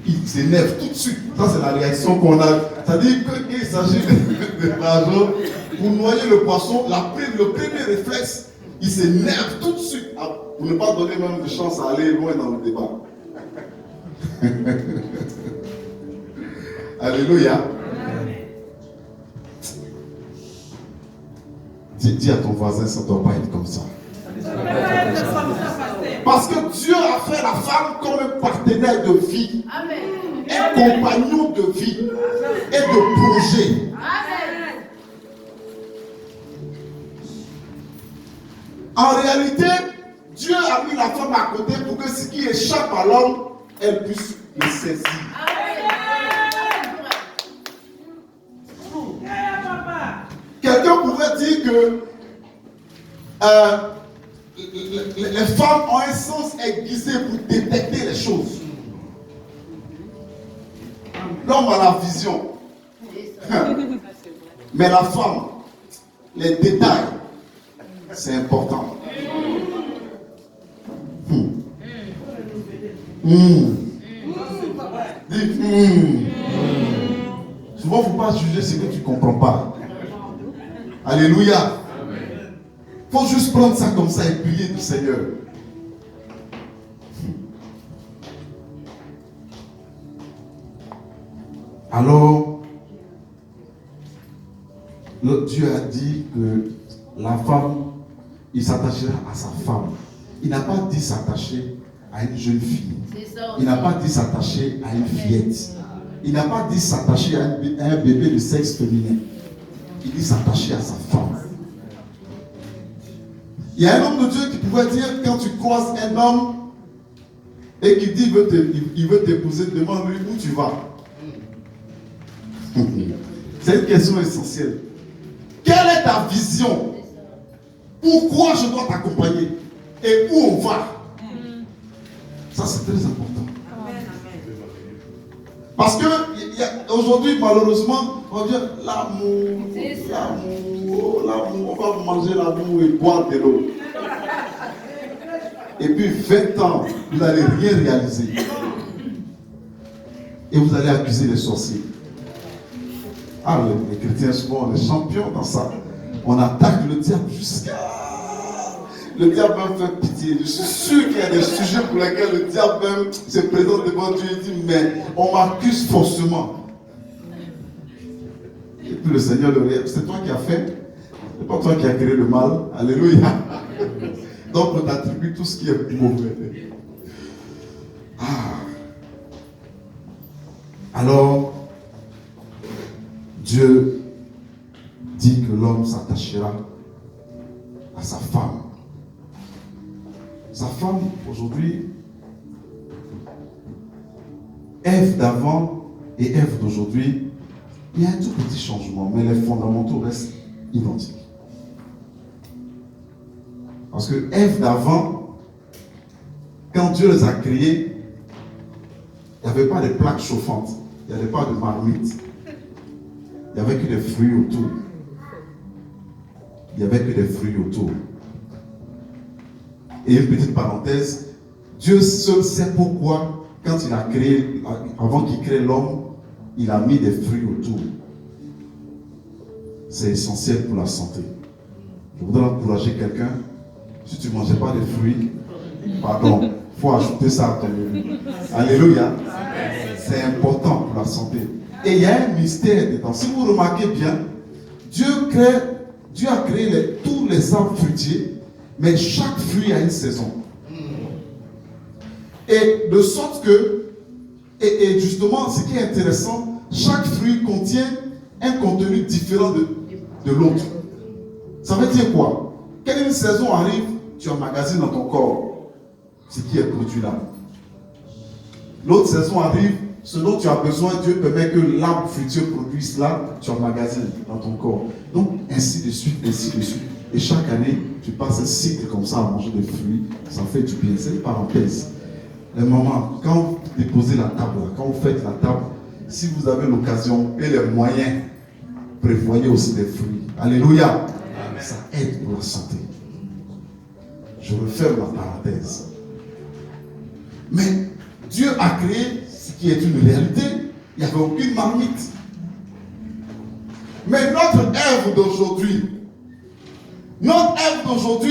il s'énerve tout de suite. Ça, c'est la réaction qu'on a. C'est-à-dire qu'il s'agit de l'argent. Pour noyer le poisson, le premier réflexe, il s'énerve tout de suite. Pour ne pas donner même de chance à aller loin dans le débat. Alléluia. Dis à ton voisin, ça ne doit pas être comme ça. Parce que Dieu a fait la femme comme un partenaire de vie, un compagnon de vie et de projet. En réalité, Dieu a mis la femme à côté pour que ce qui échappe à l'homme, elle puisse le saisir. Quelqu'un pourrait dire que les femmes ont un sens aiguisé pour détecter les choses. L'homme a la vision. Mais la femme, les détails, c'est important. Souvent, il ne faut pas juger ce que tu ne comprends pas. Alléluia. Il faut juste prendre ça comme ça et prier du Seigneur. Alors, Dieu a dit que la femme, il s'attachera à sa femme. Il n'a pas dit s'attacher à une jeune fille. Il n'a pas dit s'attacher à une fillette. Il n'a pas dit s'attacher à un bébé de sexe féminin. Il dit s'attacher à sa femme. Il y a un homme de Dieu qui pouvait dire, quand tu croises un homme et qui dit il veut t'épouser, demande-lui où tu vas. C'est une question essentielle. Quelle est ta vision? Pourquoi je dois t'accompagner? Et où on va? Ça, c'est très important. Parce que aujourd'hui, malheureusement, on va dire l'amour, on va manger l'amour et boire de l'eau. Et puis 20 ans, vous n'allez rien réaliser. Et vous allez accuser les sorciers. Ah, les chrétiens, souvent, on est champions dans ça. On attaque le diable jusqu'à... Le diable même fait pitié. Je suis sûr qu'il y a des sujets pour lesquels le diable même se présente devant Dieu et dit, mais on m'accuse faussement. Et puis le Seigneur le réel, c'est toi qui as fait. C'est pas toi qui as créé le mal. Alléluia. Donc on t'attribue tout ce qui est mauvais. Alors, Dieu dit que l'homme s'attachera à sa femme. Sa femme, aujourd'hui, Ève d'avant et Ève d'aujourd'hui, il y a un tout petit changement, mais les fondamentaux restent identiques. Parce que Ève d'avant, quand Dieu les a créés, il n'y avait pas de plaques chauffantes, il n'y avait pas de marmite, il n'y avait que des fruits autour. Il n'y avait que des fruits autour. Et une petite parenthèse, Dieu seul sait pourquoi, quand il a créé, avant qu'il crée l'homme, il a mis des fruits autour. C'est essentiel pour la santé. Je voudrais encourager quelqu'un, si tu ne mangeais pas de fruits, pardon, il faut ajouter ça à ton menu. Alléluia. C'est important pour la santé. Et il y a un mystère dedans. Si vous remarquez bien, Dieu a créé tous les arbres fruitiers, mais chaque fruit a une saison. Et de sorte que, et justement, ce qui est intéressant, chaque fruit contient un contenu différent de l'autre. Ça veut dire quoi? Quand une saison arrive, tu emmagasines dans ton corps ce qui est produit là. L'autre saison arrive, ce dont tu as besoin, Dieu permet que l'arbre fruitier produise là, tu emmagasines dans ton corps. Donc, ainsi de suite, ainsi de suite. Et chaque année, tu passes un cycle comme ça à manger des fruits, ça fait du bien. C'est une parenthèse. Les mamans, quand vous déposez la table, quand vous faites la table, si vous avez l'occasion et les moyens, prévoyez aussi des fruits. Alléluia. Amen. Ça aide pour la santé. Je referme la parenthèse. Mais Dieu a créé ce qui est une réalité. Il n'y avait aucune marmite. Mais notre Ève d'aujourd'hui,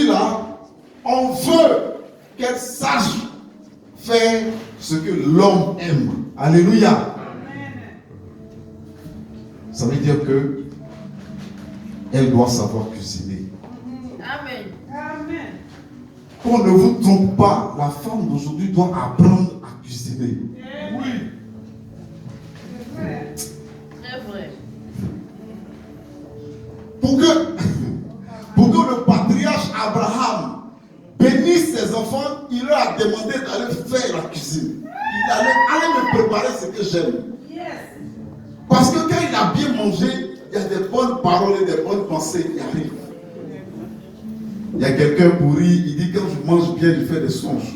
là, on veut qu'elle sache faire ce que l'homme aime. Alléluia. Ça veut dire que elle doit savoir cuisiner. Amen. Amen. Qu'on ne vous trompe pas, la femme d'aujourd'hui doit apprendre à cuisiner. Oui. Très vrai. Pour que le patriarche Abraham bénisse ses enfants, il leur a demandé d'aller faire la cuisine. Il allait me préparer ce que j'aime. Yes. Parce que quand il a bien mangé, il y a des bonnes paroles et des bonnes pensées qui arrivent. Il y a quelqu'un pourri, il dit quand je mange bien, je fais des songes.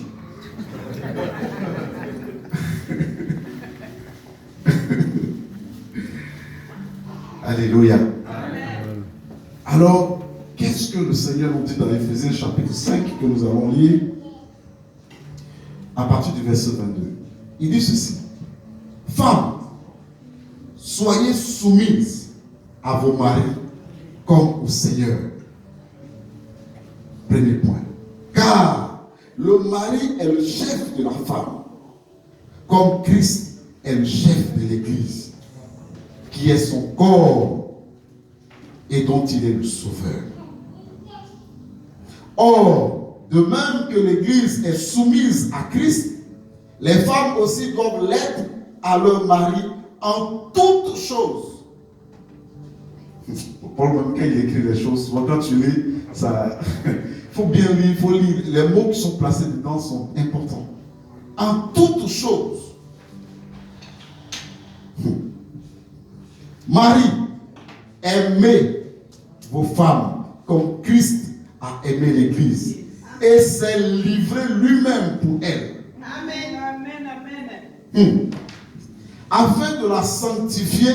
Alléluia. Amen. Alors, qu'est-ce que le Seigneur nous dit dans Éphésiens chapitre 5 que nous allons lire à partir du verset 22? Il dit ceci. Femmes, soyez soumises à vos maris comme au Seigneur. Premier point. Car le mari est le chef de la femme, comme Christ est le chef de l'Église, qui est son corps et dont il est le sauveur. Or, de même que l'Église est soumise à Christ, les femmes aussi doivent l'être à leur mari en toutes choses. Paul, même quand il écrit les choses, souvent quand tu lis, ça, il faut bien lire, il faut lire. Les mots qui sont placés dedans sont importants. En toutes choses. Marie, aimez vos femmes comme Christ a aimé l'Église et s'est livré lui-même pour elle. Amen. Amen. Amen. Afin de la sanctifier.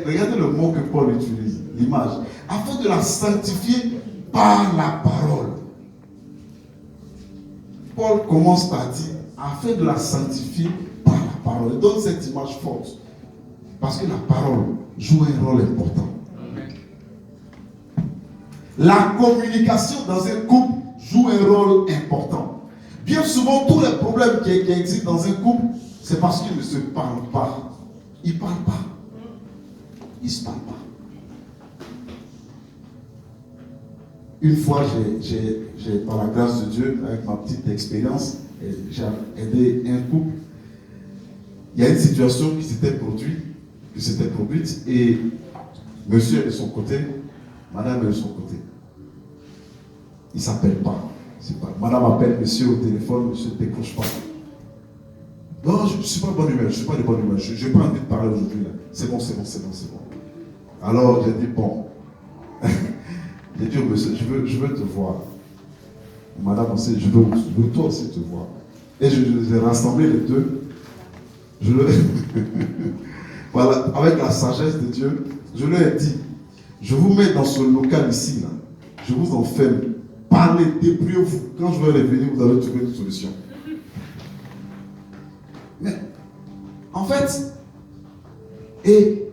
Regardez le mot que Paul utilise, l'image. Afin de la sanctifier par la parole. Paul commence par dire, afin de la sanctifier par la parole. Il donne cette image forte. Parce que la parole joue un rôle important. La communication dans un couple joue un rôle important. Bien souvent, tous les problèmes qui existent dans un couple, c'est parce qu'ils ne se parlent pas. Ils ne parlent pas. Ils ne se parlent pas. Une fois, j'ai, par la grâce de Dieu, avec ma petite expérience, j'ai aidé un couple. Il y a une situation qui s'était produite et monsieur est de son côté, madame est de son côté. Ils ne s'appellent pas. Madame appelle monsieur au téléphone, monsieur ne décroche pas. Non, je ne suis pas de bonne humeur, je ne suis pas de bonne humeur, je n'ai pas envie de parler aujourd'hui. C'est bon. Alors j'ai dit, bon, j'ai dit au monsieur, je veux te voir. Madame aussi, je veux toi aussi te voir. Et j'ai rassemblé les deux. Voilà, avec la sagesse de Dieu, je leur ai dit, je vous mets dans ce local ici, là. Je vous enferme. Parlez, débrouillez-vous. Quand je vais revenir, vous allez trouver une solution. Mais, en fait, et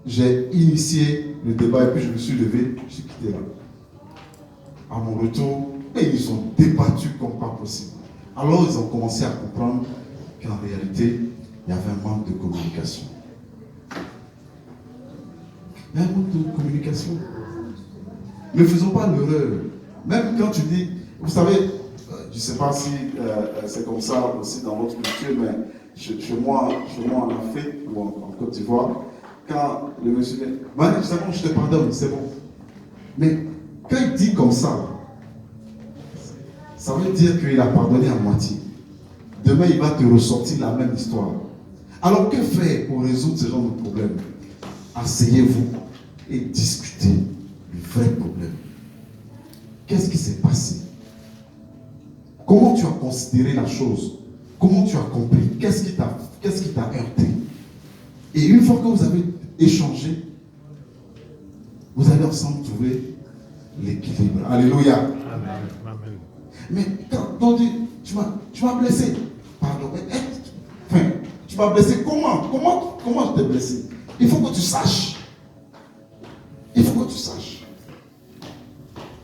j'ai initié le débat et puis je me suis levé, je suis quitté là. À mon retour, et ils ont débattu comme pas possible. Alors ils ont commencé à comprendre qu'en réalité, il y avait un manque de communication. Il y a un manque de communication. Ne faisons pas l'erreur. Même quand tu dis, vous savez, je ne sais pas si c'est comme ça aussi dans votre culture, mais chez moi en Afrique ou en Côte d'Ivoire, quand le monsieur dit, c'est bon, je te pardonne, c'est bon. Mais quand il dit comme ça veut dire qu'il a pardonné à moitié. Demain, il va te ressortir la même histoire. Alors, que faire pour résoudre ce genre de problème? Asseyez-vous et discutez du vrai problème. Qu'est-ce qui s'est passé? Comment tu as considéré la chose? Comment tu as compris? Qu'est-ce qui t'a heurté? Et une fois que vous avez échangé, vous allez ensemble trouver l'équilibre. Alléluia. Amen. Mais quand on dit, tu m'as blessé, pardon. Enfin, tu m'as blessé comment? Comment je t'ai blessé? Il faut que tu saches. Il faut que tu saches.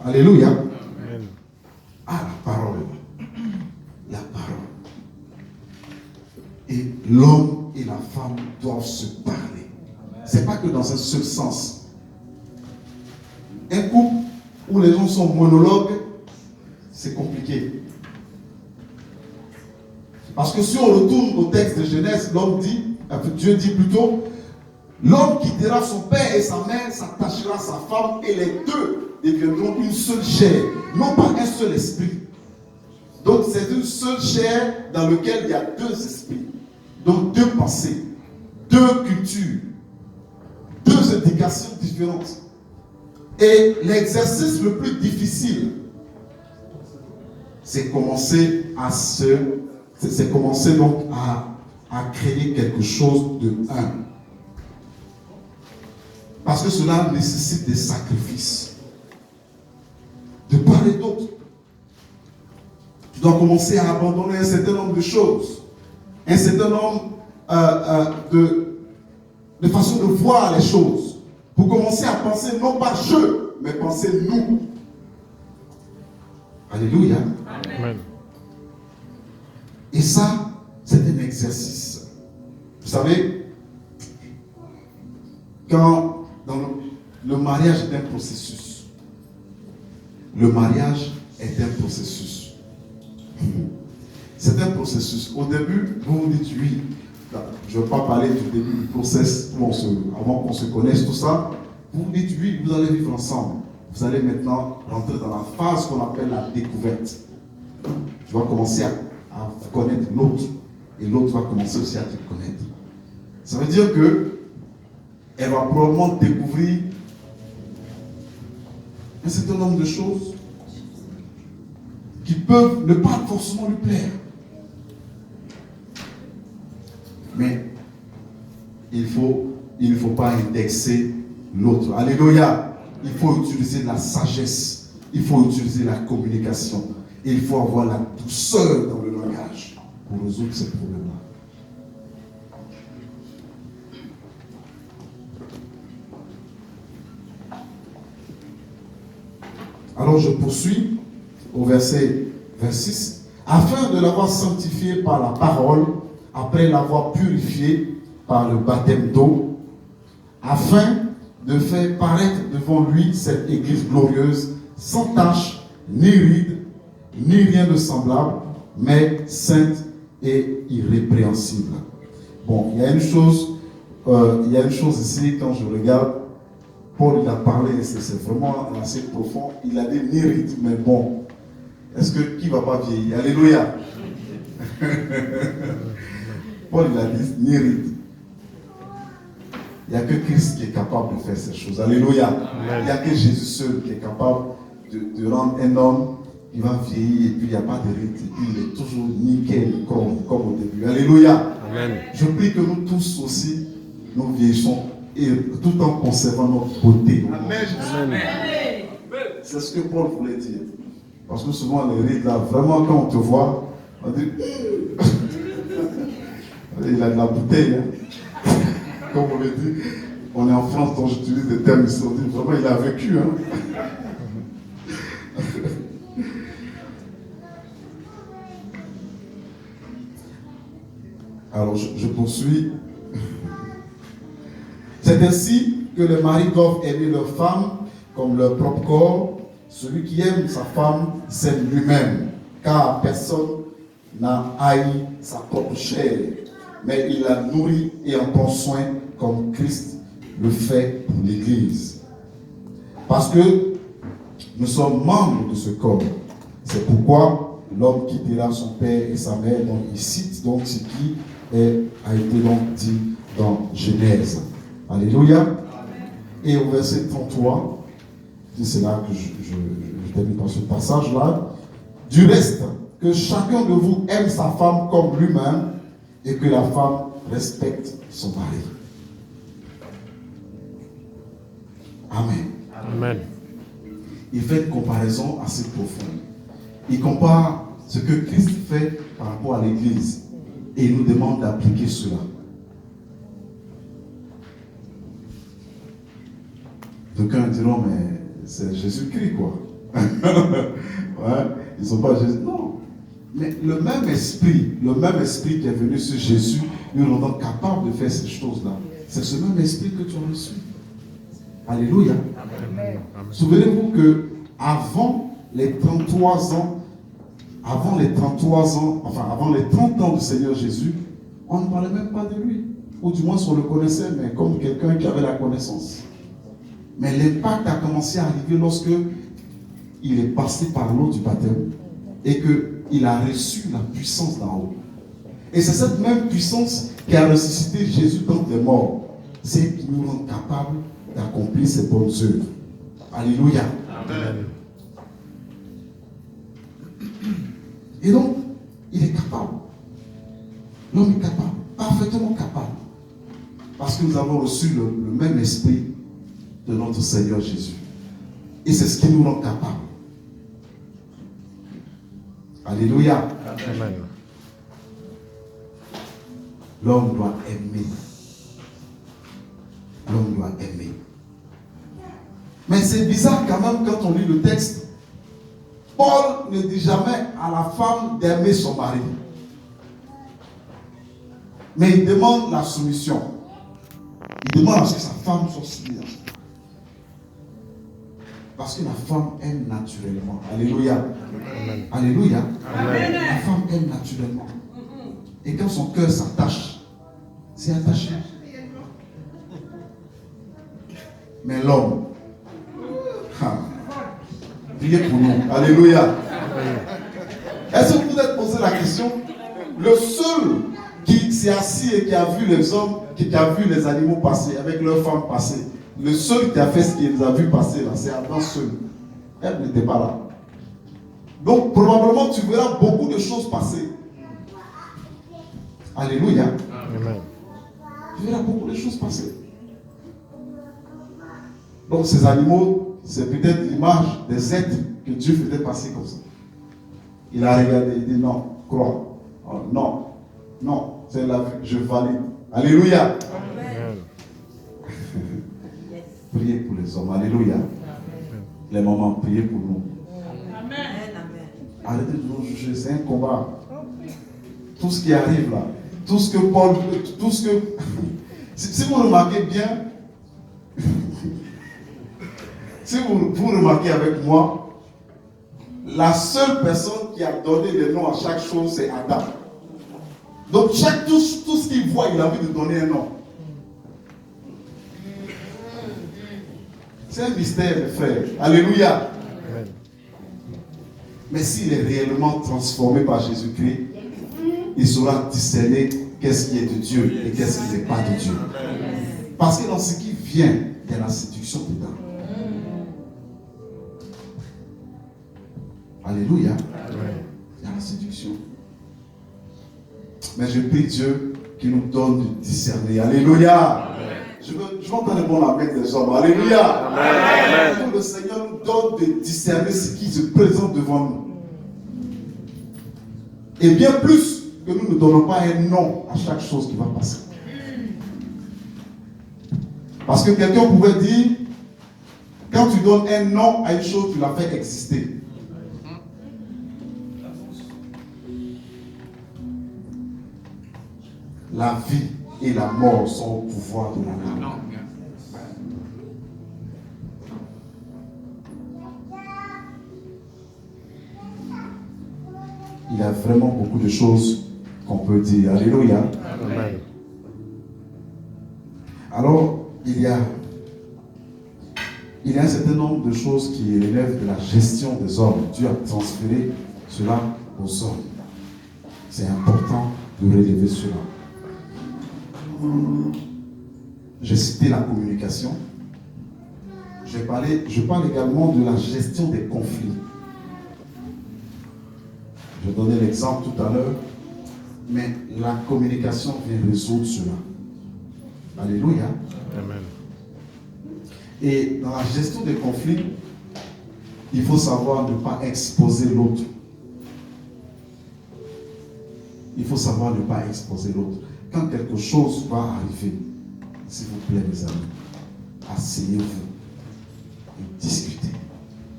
Alléluia. Amen. Ah, la parole. La parole. Et l'homme et la femme doivent se parler. Ce n'est pas que dans un seul sens. Un couple où les gens sont monologues, c'est compliqué. Parce que si on retourne au texte de Genèse, Dieu dit plutôt, l'homme quittera son père et sa mère, s'attachera à sa femme et les deux deviendront une seule chair, non pas un seul esprit. Donc c'est une seule chair dans laquelle il y a deux esprits. Donc deux pensées, deux cultures, deux éducations différentes. Et l'exercice le plus difficile, c'est commencer donc à créer quelque chose de un. Parce que cela nécessite des sacrifices. De part et d'autre. Tu dois commencer à abandonner un certain nombre de choses. Un certain nombre de façons de voir les choses. Pour commencer à penser non pas je, mais penser nous. Alléluia. Amen. Et ça, c'est un exercice. Vous savez, quand le mariage est un processus. Le mariage est un processus. C'est un processus. Au début, vous vous dites oui. Je ne vais pas parler du début du process avant qu'on se connaisse, tout ça. Vous vous dites oui, vous allez vivre ensemble. Vous allez maintenant rentrer dans la phase qu'on appelle la découverte. Tu vas commencer à connaître l'autre. Et l'autre va commencer aussi à te connaître. Ça veut dire que elle va probablement découvrir un certain nombre de choses qui peuvent ne pas forcément lui plaire. Mais il ne faut pas indexer l'autre. Alléluia. Il faut utiliser la sagesse. Il faut utiliser la communication. Et il faut avoir la douceur dans le langage pour résoudre ces problèmes-là. Alors je poursuis au verset 26. Afin de l'avoir sanctifié par la parole, après l'avoir purifié par le baptême d'eau, afin de faire paraître devant lui cette église glorieuse, sans tache, ni ride, ni rien de semblable, mais sainte et irrépréhensible. Bon, il y a une chose ici, quand je regarde, Paul il a parlé, c'est vraiment assez profond, il a dit ni ride, mais bon, est-ce que qui ne va pas vieillir? Alléluia. Paul il a dit ni ride. Il n'y a que Christ qui est capable de faire ces choses. Alléluia. Il n'y a que Jésus seul qui est capable de rendre un homme, il va vieillir et puis il n'y a pas de ride. Et puis il est toujours nickel comme au début. Alléluia. Amen. Je prie que nous tous aussi, nous vieillissons et tout en conservant notre beauté. Amen. Amen. C'est ce que Paul voulait dire. Parce que souvent les rides là, vraiment quand on te voit, on dit il a de la bouteille. Hein. Comme on le dit, on est en France, donc j'utilise des termes ici, on dit vraiment il a vécu. Hein. Alors je poursuis. C'est ainsi que les maris doivent aimer leur femme comme leur propre corps. Celui qui aime sa femme s'aime lui-même, car personne n'a haï sa propre chair, mais il la nourrit et en prend soin comme Christ le fait pour l'Église. Parce que nous sommes membres de ce corps. C'est pourquoi l'homme quittera son père et sa mère. Donc il cite donc ce qui a été donc dit dans Genèse. Alléluia. Et au verset 33, c'est là que je termine par ce passage-là. Du reste, que chacun de vous aime sa femme comme lui-même et que la femme respecte son mari. Amen. Amen. Il fait une comparaison assez profonde. Il compare ce que Christ fait par rapport à l'Église. Et il nous demande d'appliquer cela. D'aucuns diront, mais c'est Jésus-Christ, quoi. Ouais, ils ne sont pas Jésus. Non. Mais le même esprit qui est venu sur Jésus, nous rendant capable de faire ces choses-là. C'est ce même esprit que tu as reçu. Alléluia. Souvenez-vous que avant les 33 ans, avant les 30 ans du Seigneur Jésus, on ne parlait même pas de lui. Ou du moins, on le connaissait, mais comme quelqu'un qui avait la connaissance. Mais l'impact a commencé à arriver lorsque il est passé par l'eau du baptême et qu'il a reçu la puissance d'en haut. Et c'est cette même puissance qui a ressuscité Jésus d'entre les morts. C'est qui nous rend capables d'accomplir ces bonnes œuvres. Alléluia. Amen. Et donc, il est capable. L'homme est capable, parfaitement capable. Parce que nous avons reçu le même esprit de notre Seigneur Jésus. Et c'est ce qui nous rend capables. Alléluia. Amen. L'homme doit aimer. L'homme doit aimer. Mais c'est bizarre quand même quand on lit le texte. Paul ne dit jamais à la femme d'aimer son mari. Mais il demande la soumission. Il demande à ce que sa femme soit soumise. Parce que la femme aime naturellement. Alléluia. Amen. Alléluia. Amen. La femme aime naturellement. Et quand son cœur s'attache, c'est attaché. Mais l'homme, priez pour nous. Alléluia. Est-ce que vous vous êtes posé la question? Le seul qui s'est assis et qui a vu les hommes, qui a vu les animaux passer, avec leurs femmes passer, le seul qui a fait ce qu'il les a vus passer là, c'est Adam seul. Elle n'était pas là. Donc probablement tu verras beaucoup de choses passer. Alléluia. Amen. Tu verras beaucoup de choses passer. Donc ces animaux, c'est peut-être l'image des êtres que Dieu faisait passer comme ça. Il a regardé, il dit non, crois. Oh, non, non, c'est la vie, je valide. Alléluia. Amen. Priez pour les hommes. Alléluia. Amen. Les mamans, priez pour nous. Amen. Arrêtez de nous juger, c'est un combat. Tout ce qui arrive là, tout ce que Paul, tout ce que... si vous remarquez bien, si vous remarquez avec moi, la seule personne qui a donné le nom à chaque chose, c'est Adam. Donc tout ce qu'il voit, il a envie de donner un nom. C'est un mystère, mes frères. Alléluia. Amen. Mais s'il est réellement transformé par Jésus-Christ, il saura discerner qu'est-ce qui est de Dieu et qu'est-ce qui n'est pas de Dieu. Parce que dans ce qui vient, il y a la séduction dedans. Alléluia. Il y a la séduction. Mais je prie Dieu qu'il nous donne de discerner. Alléluia. Je veux entendre bon amen des hommes. Alléluia. Amen. Que le Seigneur nous donne de discerner ce qui se présente devant nous. Et bien plus que nous ne donnons pas un nom à chaque chose qui va passer. Parce que quelqu'un pouvait dire, quand tu donnes un nom à une chose, tu la fais exister. La vie et la mort sont au pouvoir de la langue. Il y a vraiment beaucoup de choses qu'on peut dire. Alléluia. Amen. Alors, il y a un certain nombre de choses qui relèvent de la gestion des hommes. Dieu a transféré cela aux hommes. C'est important de relever cela. J'ai cité la communication. Je parle également de la gestion des conflits. Je donnais l'exemple tout à l'heure, mais la communication vient résoudre cela. Alléluia. Amen. Et dans la gestion des conflits, il faut savoir ne pas exposer l'autre. il faut savoir ne pas exposer l'autre. Quand quelque chose va arriver, s'il vous plaît, mes amis, asseyez-vous et discutez.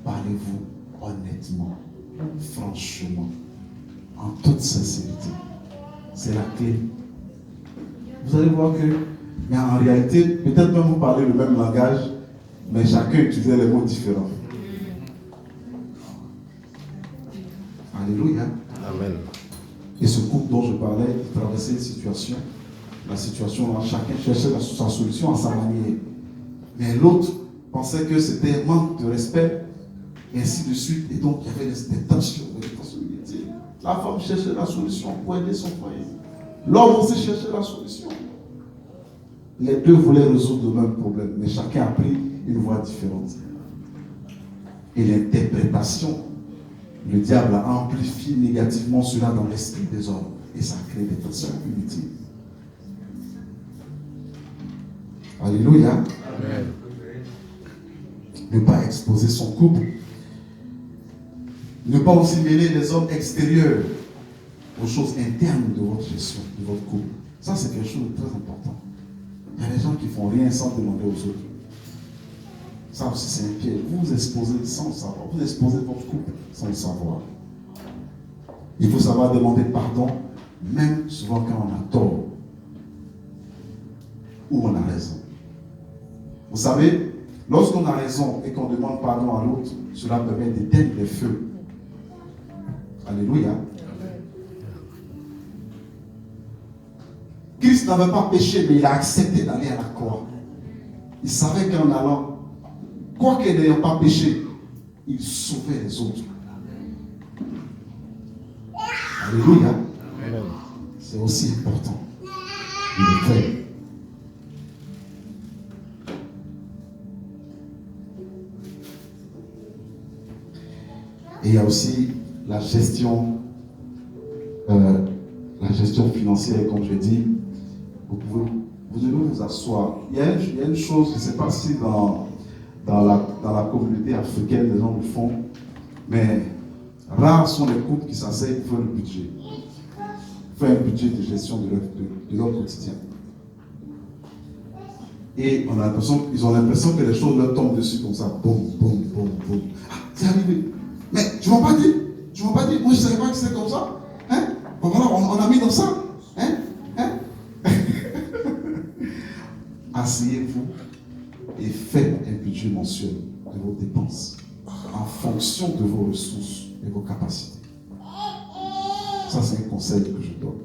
Parlez-vous honnêtement, franchement, en toute sincérité. C'est la clé. Vous allez voir que, mais en réalité, peut-être même vous parlez le même langage, mais chacun utilisait les mots différents. Alléluia. Amen. Et ce couple dont je parlais, il traversait une situation. La situation, là, chacun cherchait sa solution à sa manière. Mais l'autre pensait que c'était un manque de respect, et ainsi de suite. Et donc, il y avait des tensions. La femme cherchait la solution pour aider son foyer. L'homme aussi cherchait la solution. Les deux voulaient résoudre le même problème, mais chacun a pris une voie différente. Et l'interprétation, le diable a amplifié négativement cela dans l'esprit des hommes. Et ça crée des tensions inutiles. Alléluia. Amen. Ne pas exposer son couple. Ne pas aussi mêler les hommes extérieurs aux choses internes de votre gestion, de votre couple. Ça, c'est quelque chose de très important. Il y a des gens qui ne font rien sans demander aux autres. Ça aussi, c'est un piège. Vous vous exposez sans le savoir. Vous exposez votre couple sans le savoir. Il faut savoir demander pardon, même souvent quand on a tort ou on a raison. Vous savez, lorsqu'on a raison et qu'on demande pardon à l'autre, cela permet d'éteindre les feux. Alléluia. Christ n'avait pas péché, mais il a accepté d'aller à la croix. Il savait qu'en allant, quoi qu'il n'ayant pas péché, il sauvait les autres. Alléluia. Amen. C'est aussi important de le faire. Et il y a aussi la gestion financière, comme je dis. Vous devez vous asseoir. Il y a une chose, je ne sais pas si dans la communauté africaine, les gens le font, mais rares sont les couples qui s'asseyent pour faire le budget. Faire un budget de gestion de leur quotidien. Et ils ont l'impression que les choses leur tombent dessus comme ça. Boum, boum, boum, boum. Ah, c'est arrivé. Mais tu m'as pas dit. Moi, je ne savais pas que c'était comme ça. Hein? Bon, voilà, on a mis dans ça. Hein? Asseyez-vous et faites un budget mensuel de vos dépenses en fonction de vos ressources et vos capacités. Ça, c'est un conseil que je donne.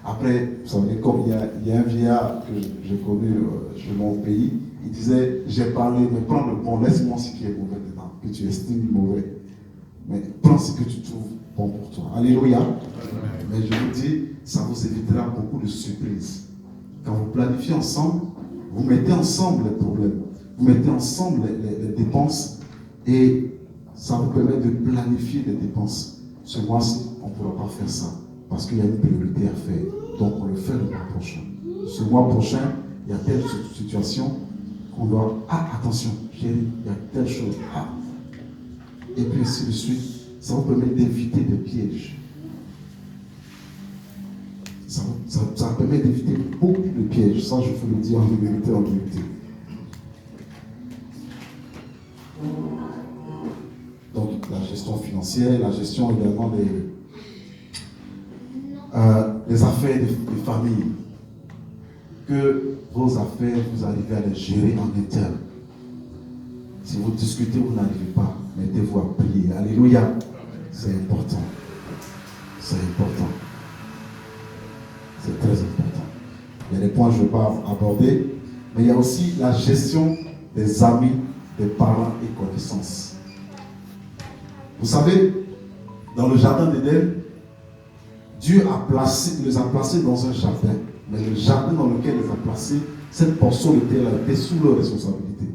Après, vous savez, comme il y a un vieillard que j'ai connu chez mon pays, il disait, j'ai parlé, mais prends le bon, laisse-moi ce qui est mauvais dedans, que tu estimes mauvais. Mais prends ce que tu trouves bon pour toi. Alléluia. Mais je vous dis, ça vous évitera beaucoup de surprises. Quand vous planifiez ensemble, vous mettez ensemble les problèmes, vous mettez ensemble les dépenses et ça vous permet de planifier les dépenses. Ce mois-ci, on ne pourra pas faire ça parce qu'il y a une priorité à faire. Donc, on le fait le mois prochain. Ce mois prochain, il y a telle situation qu'on doit... Ah, attention, chérie, il y a telle chose. Ah. Et puis ainsi de suite. Ça vous permet d'éviter des pièges. Ça permet d'éviter beaucoup de pièges. Ça, je peux le dire en vérité, en vérité. Donc, la gestion financière, la gestion également des affaires des familles. Que vos affaires, vous arrivez à les gérer en interne. Si vous discutez, vous n'arrivez pas, mettez-vous à prier. Alléluia. C'est important. C'est important. C'est très important. Il y a des points que je ne vais pas aborder, mais il y a aussi la gestion des amis, des parents et connaissances. Vous savez, dans le jardin d'Éden, Dieu les a placés dans un jardin, mais le jardin dans lequel il les a placés, cette portion de terre était sous leur responsabilité.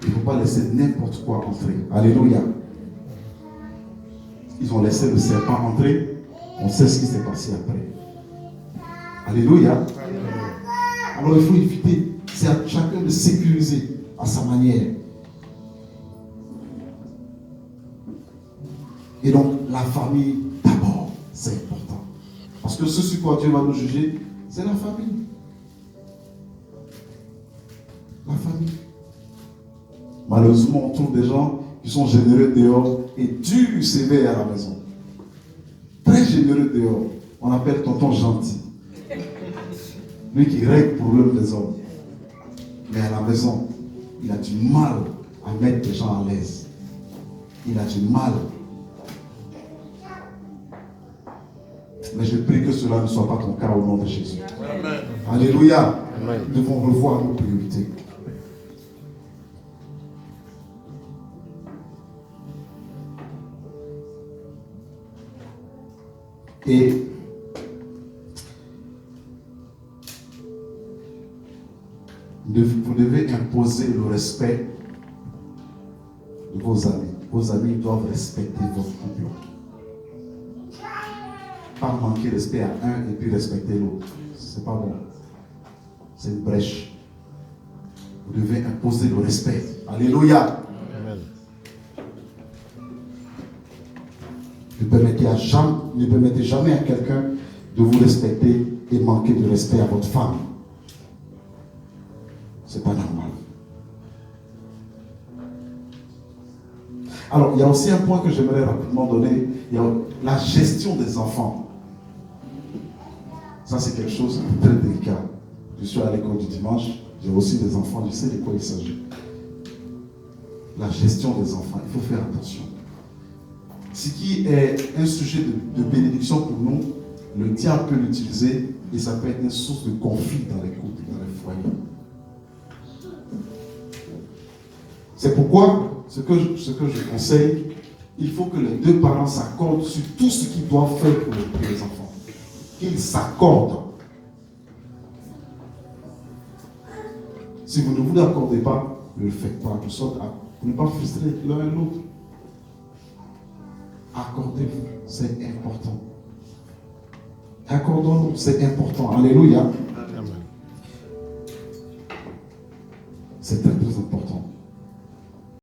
Il ne faut pas laisser n'importe quoi entrer. Alléluia. Ils ont laissé le serpent entrer. On sait ce qui s'est passé après. Alléluia. Alors il faut éviter. C'est à chacun de sécuriser à sa manière. Et donc la famille d'abord. c'est important. Parce que ce sur quoi Dieu va nous juger, c'est la famille. La famille. Malheureusement, on trouve des gens qui sont généreux dehors et durs sévères à la maison. Très généreux dehors. On appelle tonton gentil. Lui qui règle le problème des hommes. Mais à la maison, il a du mal à mettre les gens à l'aise. Il a du mal. Mais je prie que cela ne soit pas ton cas au nom de Jésus. Amen. Alléluia. Amen. Nous devons revoir nos priorités. Et vous devez imposer le respect de vos amis. Vos amis doivent respecter votre couple. Pas manquer respect à un et puis respecter l'autre. C'est pas bon. C'est une brèche. Vous devez imposer le respect. Alléluia. Amen. Ne permettez jamais à quelqu'un de vous respecter et manquer de respect à votre femme. C'est pas normal. Alors, il y a aussi un point que j'aimerais rapidement donner. Il y a la gestion des enfants. Ça, c'est quelque chose de très délicat. Je suis à l'école du dimanche, j'ai aussi des enfants, je sais de quoi il s'agit. La gestion des enfants, il faut faire attention. Ce qui est un sujet de bénédiction pour nous, le diable peut l'utiliser et ça peut être une source de conflit dans les couples, dans les foyers. C'est pourquoi, ce que je conseille, il faut que les deux parents s'accordent sur tout ce qu'ils doivent faire pour les enfants. Qu'ils s'accordent. Si vous ne vous accordez pas, ne le faites pas, de sorte à ne pas frustrer l'un et l'autre. Accordez-vous, c'est important. Accordons-nous, c'est important. Alléluia. Amen. C'est important.